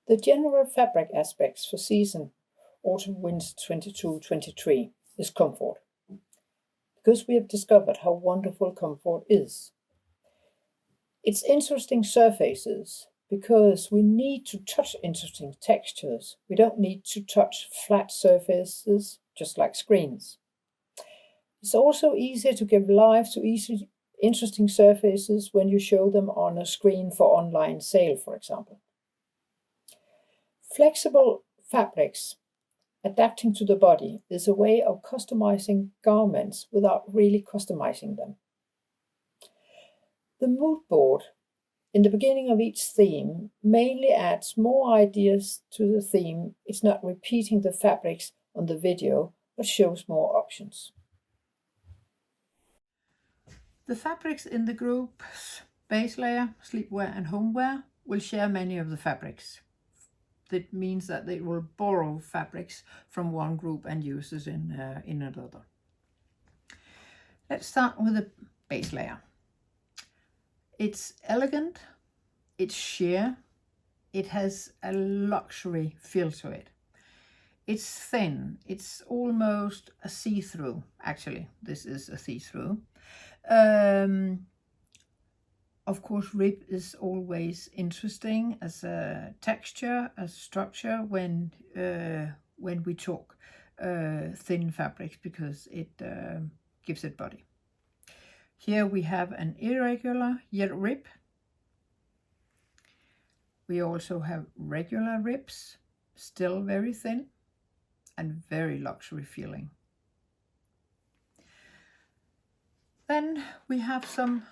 The general fabric aspects for season autumn-winter 22-23 is comfort, because we have discovered how wonderful comfort is. It's interesting surfaces, because we need to touch interesting textures. We don't need to touch flat surfaces, just like screens. It's also easier to give life to interesting surfaces when you show them on a screen for online sale, for example. Flexible fabrics adapting to the body is a way of customizing garments without really customizing them. The mood board in the beginning of each theme mainly adds more ideas to the theme. It's not repeating the fabrics on the video, but shows more options. The fabrics in the groups base layer, sleepwear and homeware will share many of the fabrics. That means that they will borrow fabrics from one group and use it in another. Let's start with the base layer. It's elegant, it's sheer, it has a luxury feel to it. It's thin, it's almost a see-through. Actually, this is a see-through. Of course, rib is always interesting as a texture, as a structure when we talk thin fabrics, because it gives it body. Here we have an irregular rib. We also have regular ribs, still very thin and very luxury feeling. Then we have some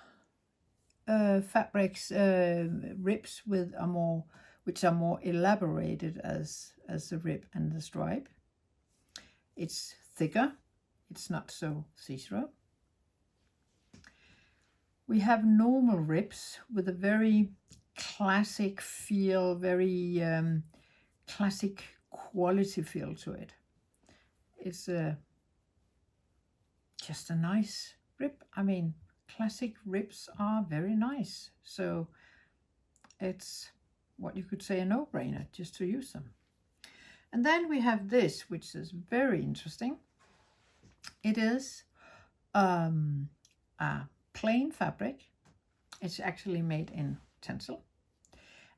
fabrics, ribs which are more elaborated as the rib and the stripe. It's thicker, it's not so see-through. We have normal ribs with a very classic feel, very classic quality feel to it. It's just a nice rib. I mean, classic ribs are very nice, so it's what you could say a no-brainer just to use them. And then we have this, which is very interesting. It is a plain fabric. It's actually made in tencel,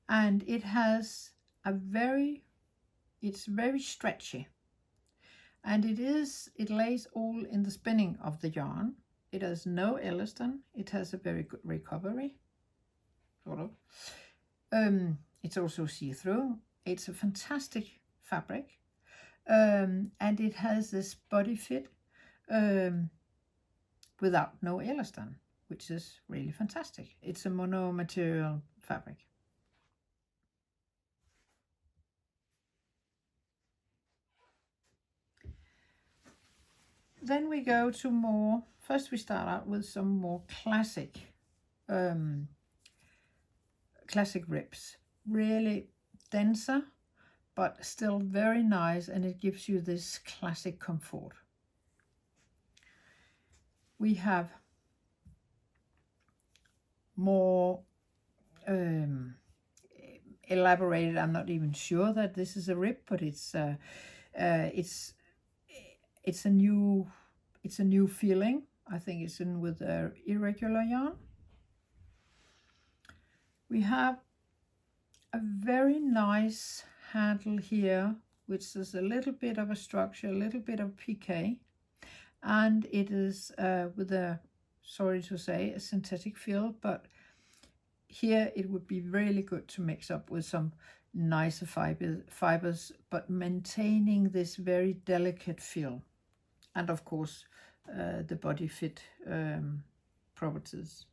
and it has it's very stretchy, and it lays all in the spinning of the yarn. It has no elastin. It has a very good recovery, sort of. It's also see-through. It's a fantastic fabric, and it has this body fit without no elastin, which is really fantastic. It's a mono material fabric. Then we go to more, first we start out with some more classic ribs. Really denser, but still very nice, and it gives you this classic comfort. We have more elaborated. I'm not even sure that this is a rib, but it's a new feeling. I think it's in with irregular yarn. We have a very nice handle here, which is a little bit of a structure, a little bit of piqué, and it is with a, sorry to say, a synthetic feel, but here it would be really good to mix up with some nicer fibers, but maintaining this very delicate feel, and of course the body fit properties.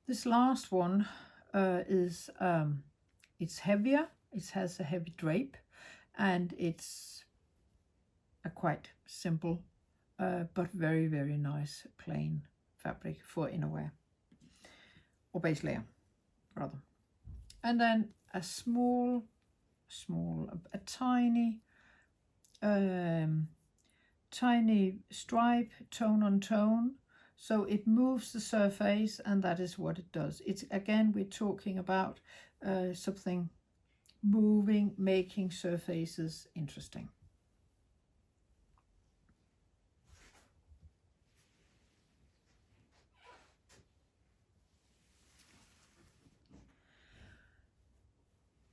This last one is it's heavier. It has a heavy drape, and it's a quite simple but very, very nice plain fabric for innerwear, or base layer rather. And then a tiny stripe, tone on tone, so it moves the surface, and that is what it does. It's, again, we're talking about something moving, making surfaces interesting.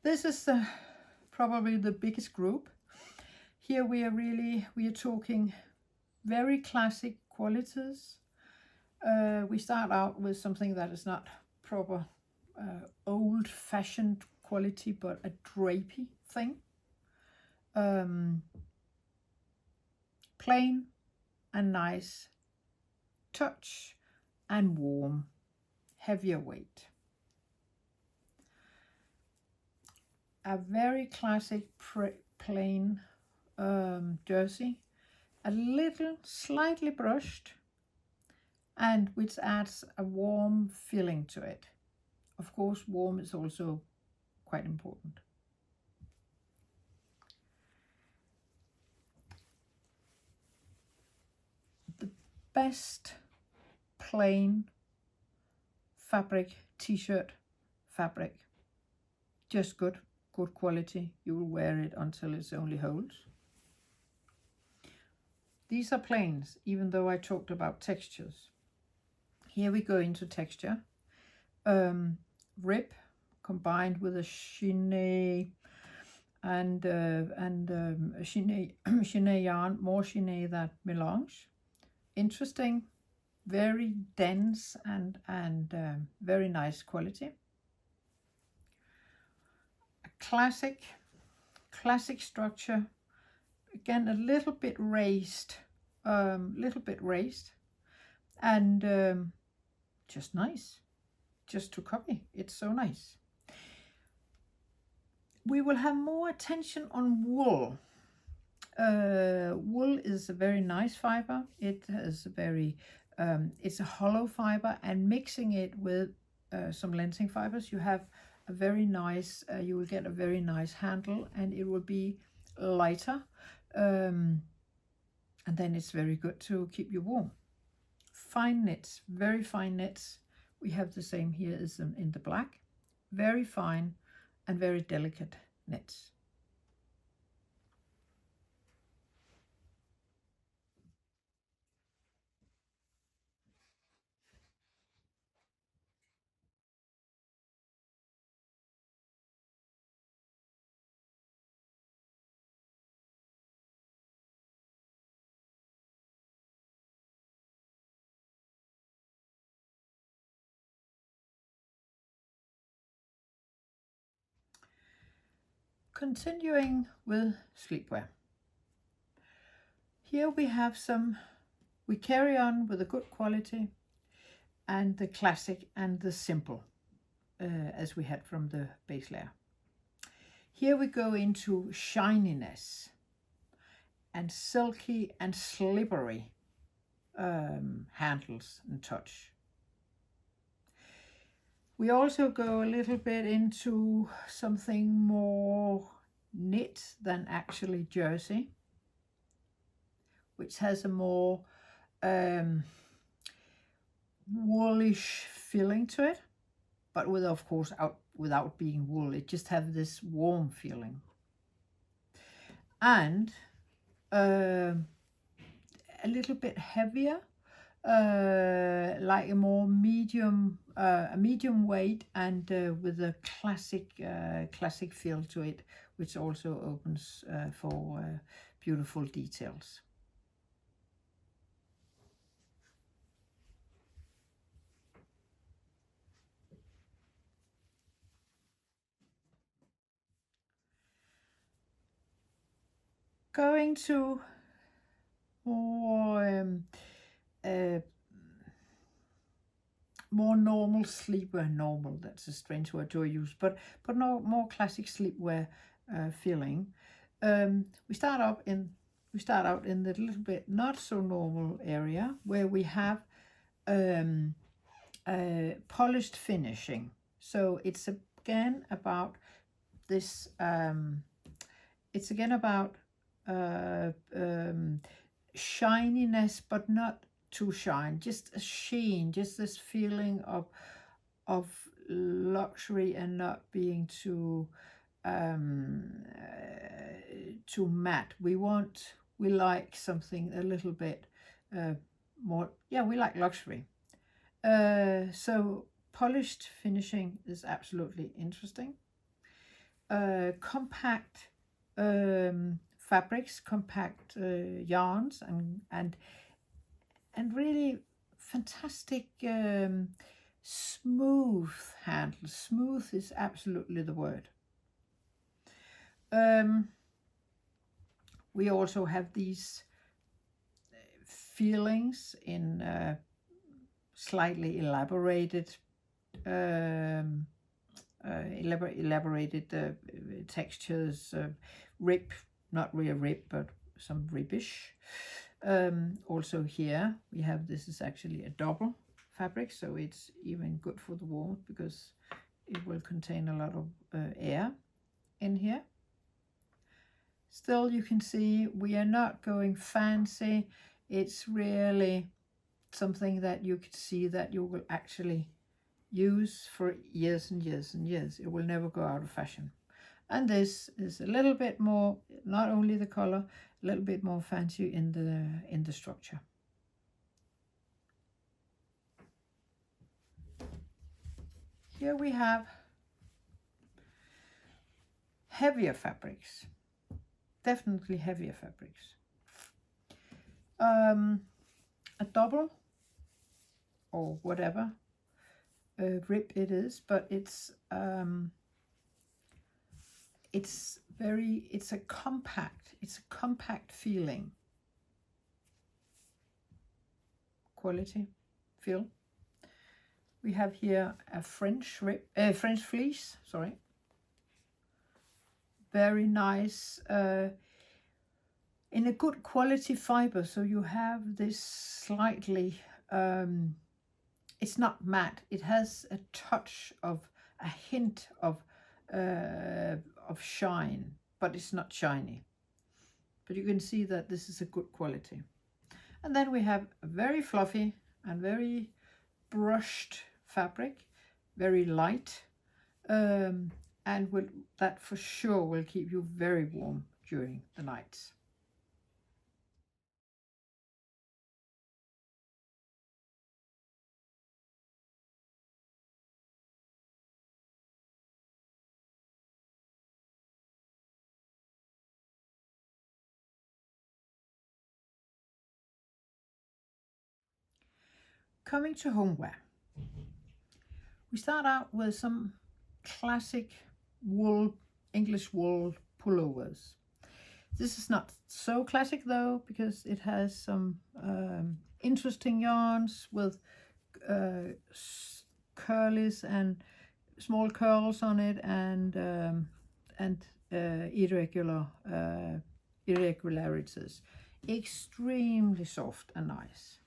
This is probably the biggest group. Here we are talking very classic qualities. We start out with something that is not proper old-fashioned quality, but a drapey thing. Plain and nice touch and warm, heavier weight. A very classic plain jersey, a little slightly brushed, and which adds a warm feeling to it. Of course, warm is also quite important. The best plain fabric, t-shirt fabric, just good quality. You will wear it until it's only holes. These are plains, even though I talked about textures. Here we go into texture. Rib combined with a chenille and chenille yarn, more chenille than melange. Interesting, very dense and very nice quality. A classic structure. Again, a little bit raised, and just nice, just to copy. It's so nice. We will have more attention on wool. Wool is a very nice fiber. It has a very, it's a hollow fiber, and mixing it with some lensing fibers, you have a very nice, you will get a very nice handle, and it will be lighter. And then it's very good to keep you warm. Fine knits, very fine knits. We have the same here as in the black. Very fine and very delicate knits. Continuing with sleepwear. Here we have we carry on with the good quality and the classic and the simple, as we had from the base layer. Here we go into shininess and silky and slippery handles and touch. We also go a little bit into something more knit than actually jersey, which has a more woolish feeling to it, but with, of course, without being wool. It just has this warm feeling. And a little bit heavier, like a more medium weight, and with a classic feel to it, which also opens for beautiful details. Going to more normal sleepwear. Normal, that's a strange word to use, but no, more classic sleepwear feeling. We start out in the little bit not so normal area, where we have polished finishing. So it's again about this. It's again about shininess, but not too shine, just a sheen, just this feeling of luxury and not being too too matte. We like something a little bit more, yeah, we like luxury. So polished finishing is absolutely interesting. Compact fabrics, compact yarns, and really fantastic smooth handles. Smooth is absolutely the word. We also have these feelings in slightly elaborated textures, rib, not real rib, but some ribbish. Also here we have, this is actually a double fabric, so it's even good for the warmth because it will contain a lot of air in here. Still, you can see we are not going fancy. It's really something that you could see that you will actually use for years and years and years. It will never go out of fashion. And this is a little bit more, not only the color, a little bit more fancy in the structure. Here we have heavier fabrics, definitely heavier fabrics. A double or whatever rib it is, but it's a compact feeling, quality feel. We have here a French fleece, sorry. Very nice, in a good quality fiber. So you have this slightly, it's not matte. It has a touch of, a hint of shine, but it's not shiny. But you can see that this is a good quality. And then we have a very fluffy and very brushed fabric, very light, and that for sure will keep you very warm during the nights. Coming to homeware, we start out with some classic wool, English wool pullovers. This is not so classic though, because it has some interesting yarns with curlies and small curls on it, and irregularities. Extremely soft and nice.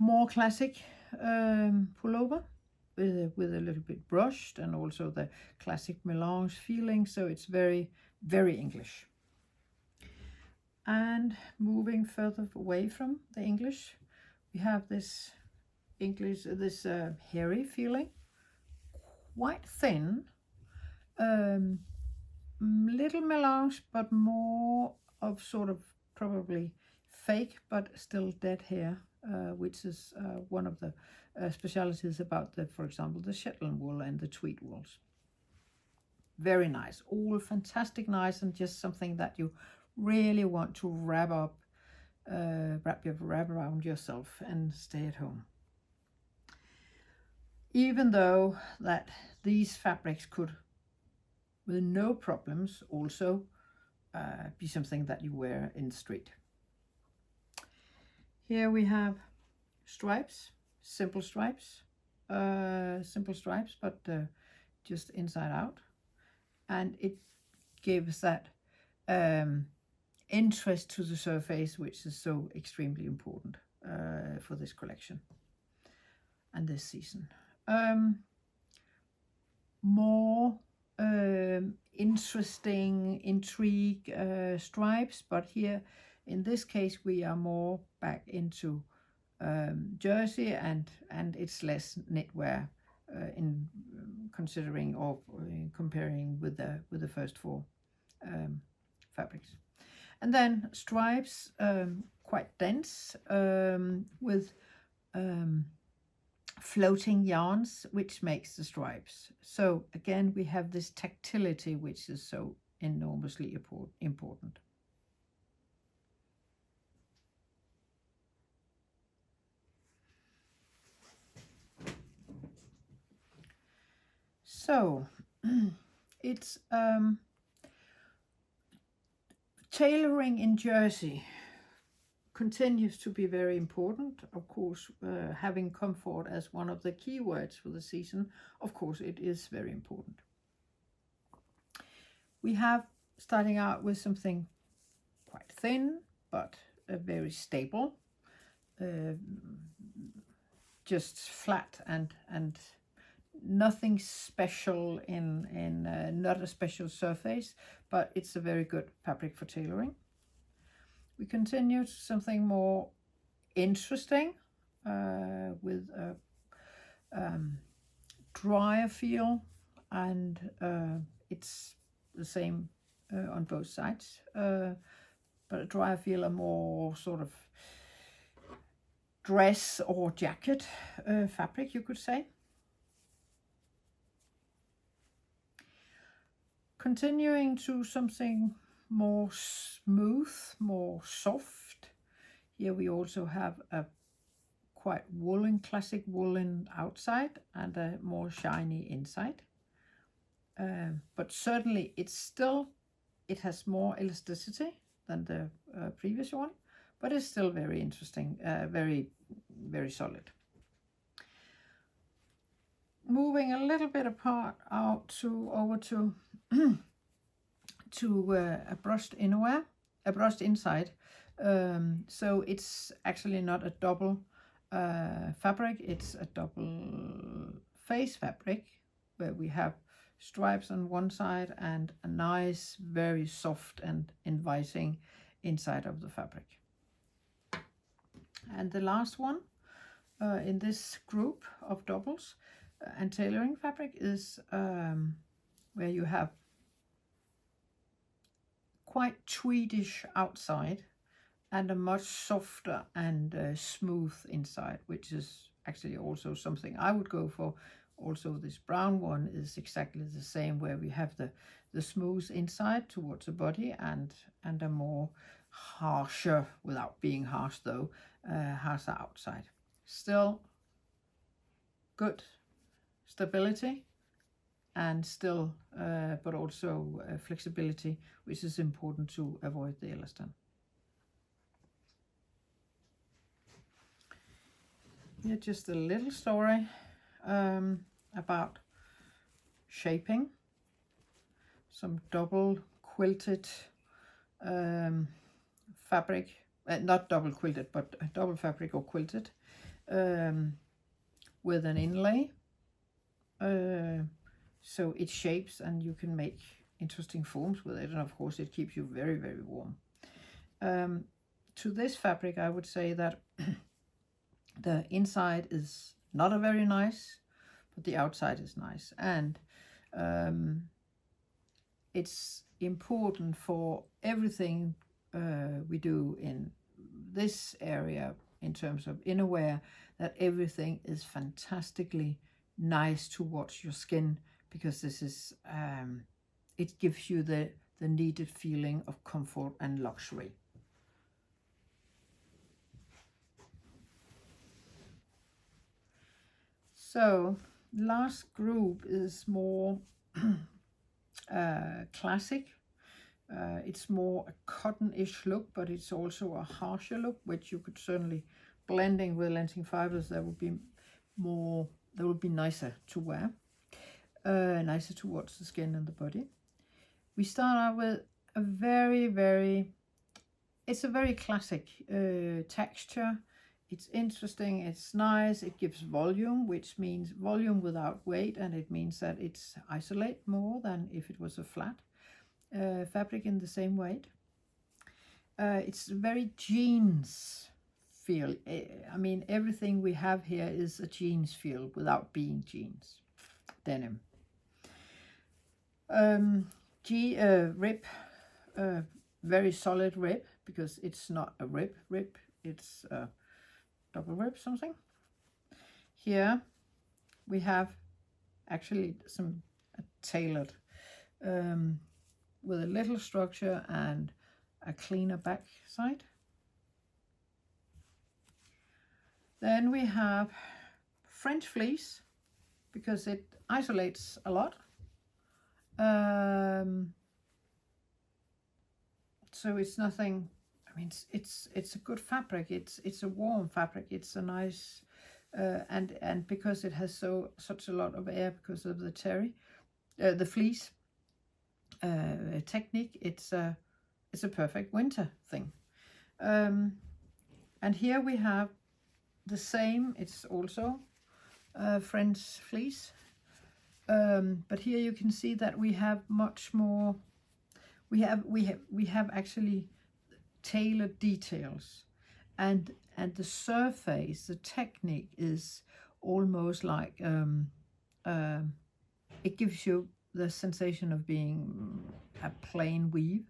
More classic pullover with a little bit brushed, and also the classic melange feeling, so it's very, very English. And moving further away from the English, we have this hairy feeling, quite thin, little melange, but more of sort of probably fake but still dead hair, which is one of the specialities about for example, the Shetland wool and the tweed wools. Very nice, all fantastic nice, and just something that you really want to wrap around yourself and stay at home. Even though that these fabrics could, with no problems, also be something that you wear in the street. Here we have stripes, simple stripes, but just inside out, and it gives that interest to the surface, which is so extremely important for this collection and this season. More interesting intrigue stripes, but here in this case we are more back into jersey, and it's less knitwear considering or comparing with the first four fabrics. And then stripes, quite dense, with floating yarns, which makes the stripes. So again, we have this tactility, which is so enormously important. So it's tailoring in jersey continues to be very important. Of course, having comfort as one of the keywords for the season, of course, it is very important. We have, starting out with something quite thin, but very stable, just flat and nothing special in not a special surface, but it's a very good fabric for tailoring. We continue to something more interesting with a drier feel, and it's the same on both sides, but a drier feel, a more sort of dress or jacket fabric, you could say. Continuing to something more smooth, more soft. Here we also have a quite woolen, classic woolen outside and a more shiny inside. But certainly it has more elasticity than the previous one, but it's still very interesting, very, very solid. Moving a little bit apart over to a brushed innerwear, a brushed inside. So it's actually not a double fabric, it's a double face fabric where we have stripes on one side and a nice, very soft and inviting inside of the fabric. And the last one in this group of doubles and tailoring fabric is where you have quite tweedish outside and a much softer and smooth inside, which is actually also something I would go for. Also, this brown one is exactly the same, where we have the smooth inside towards the body and a more harsher, without being harsh though, harsher outside. Still good stability and still, but also flexibility, which is important to avoid the elastin. Here just a little story about shaping. Some double quilted fabric, not double quilted, but double fabric or quilted with an inlay. So it shapes and you can make interesting forms with it, and of course it keeps you very, very warm. To this fabric I would say that the inside is not a very nice, but the outside is nice, and it's important for everything we do in this area in terms of innerwear that everything is fantastically nice towards your skin, because this is it gives you the needed feeling of comfort and luxury. So last group is more classic. It's more a cotton-ish look, but it's also a harsher look, which you could certainly, blending with lensing fibers, that would be more, that would be nicer to wear, nicer towards the skin and the body. We start out with a very, it's a very classic texture. It's interesting, it's nice, it gives volume, which means volume without weight, and it means that it's isolate more than if it was a flat fabric in the same weight. It's very jeans feel. I mean, everything we have here is a jeans feel without being jeans. Denim. Rib, very solid rib, because it's not a rib, it's a double rib something. Here we have actually some tailored with a little structure and a cleaner back side. Then we have French fleece, because it isolates a lot. So it's nothing, I mean, it's a good fabric. It's a warm fabric. It's a nice, and because it has such a lot of air because of the fleece technique, it's a perfect winter thing. And here we have the same. It's also French fleece, but here you can see that we have much more. We have actually tailored details, and the surface, the technique is almost like it gives you the sensation of being a plain weave.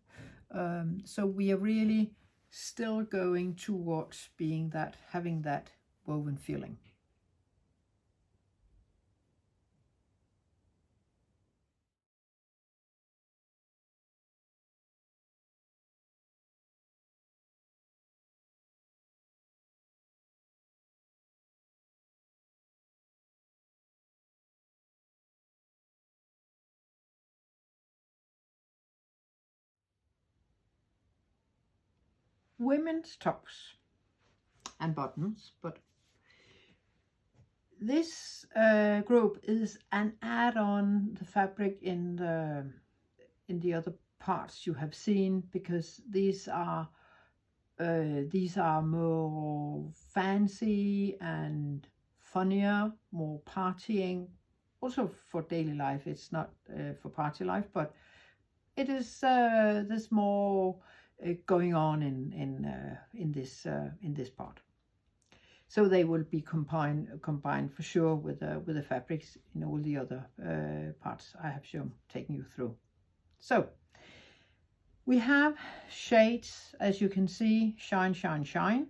So we are really still going towards being that, having that woven feeling. Women's tops and bottoms, but this group is an add-on the fabric in the other parts you have seen, because these are more fancy and funnier, more partying, also for daily life. It's not for party life, but it is there's more going on in this part. So they will be combined for sure with the fabrics in all the other parts I have taken you through. So we have shades, as you can see, shine, shine, shine.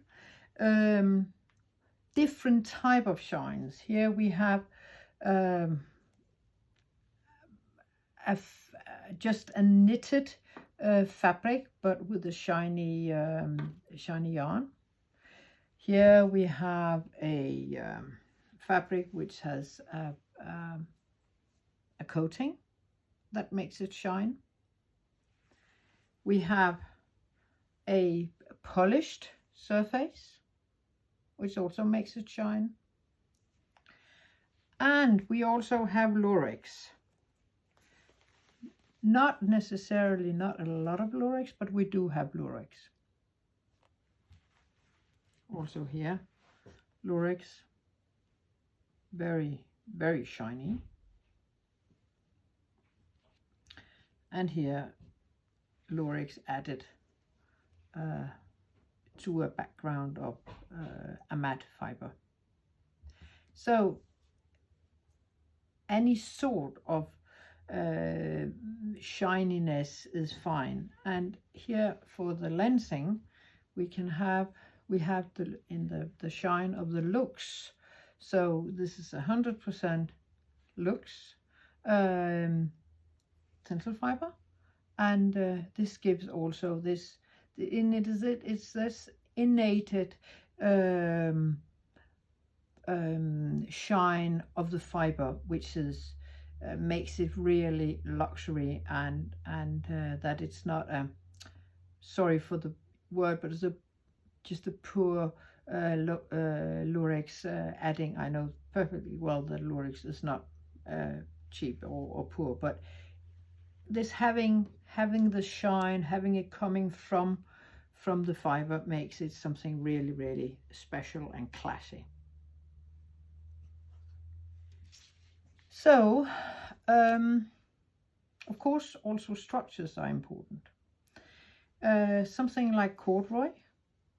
Different type of shines. Here we have just a knitted fabric, but with a shiny yarn. Here we have a fabric which has a coating that makes it shine. We have a polished surface which also makes it shine. And we also have lurex. Not a lot of lurex, but we do have lurex. Also here, lurex, very, very shiny. And here, lurex added to a background of a matte fiber. So any sort of shininess is fine. And here for the lensing, we have the shine of the Lux. So this is 100% Lux tensile fiber, and this gives also this. It's this innate shine of the fiber, which is makes it really luxury, and that it's not sorry for the word, but it's just a poor lurex adding. I know perfectly well that lurex is not cheap or poor, but this having the shine, having it coming from the fiber, makes it something really, really special and classy. So of course also structures are important. Something like corduroy,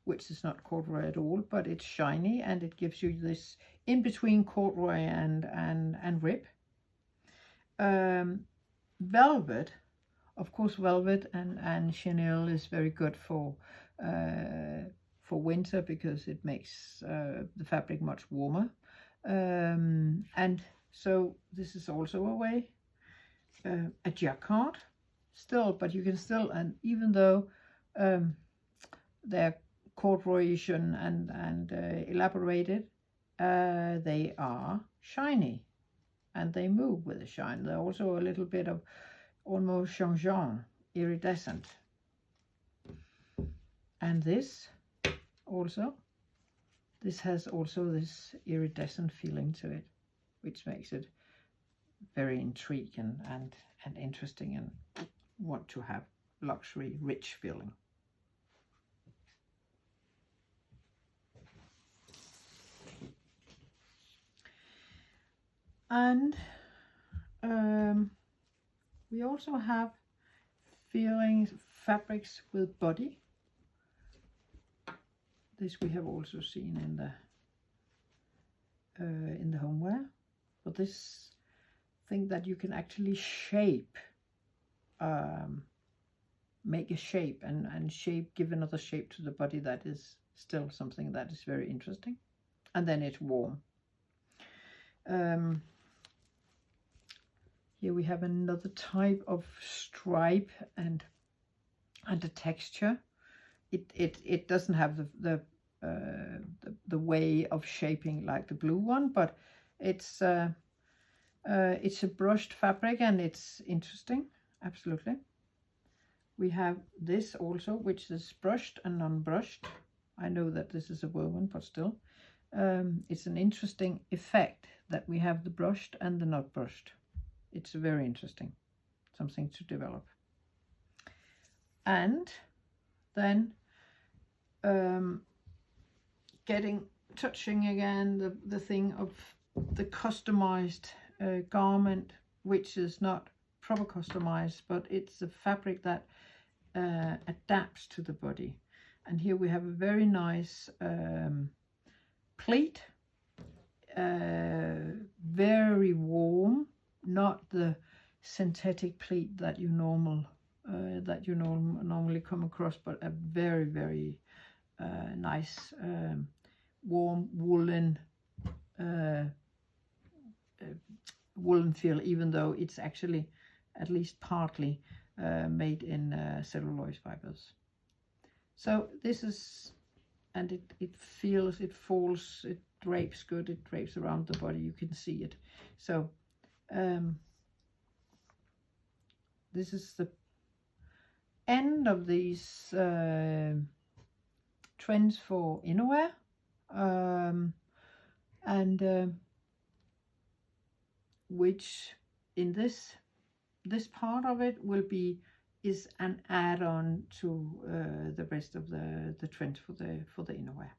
which is not corduroy at all, but it's shiny and it gives you this in between corduroy and rib. velvet, of course, velvet and chenille is very good for winter because it makes the fabric much warmer. And so this is also a way, a jacquard still, but you can still, and even though they're corduroyish and elaborated, they are shiny and they move with a shine. They're also a little bit of almost changeant, iridescent. And this also, this has also this iridescent feeling to it, which makes it very intriguing and interesting, and want to have luxury, rich feeling. And we also have fabrics with body. This we have also seen in the homeware, but this thing that you can actually shape, make a shape and give another shape to the body, that is still something that is very interesting. And then it's warm. Here we have another type of stripe and a texture. It doesn't have the way of shaping like the blue one, but it's a brushed fabric and it's interesting, absolutely. We have this also, which is brushed and non-brushed. I know that this is a woven, but still, it's an interesting effect that we have the brushed and the not brushed. It's very interesting, something to develop. And then touching again the thing of the customized garment, which is not proper customized, but it's a fabric that adapts to the body. And here we have a very nice pleat, very warm, not the synthetic pleat that you normally come across, but a very, very nice warm woolen feel, even though it's actually at least partly made in cellulose fibers. So this is, and it feels, it falls, it drapes good, it drapes around the body, you can see it. So this is the end of these trends for innerwear, and which in this part of it is an add-on to the rest of the trends for the innerwear.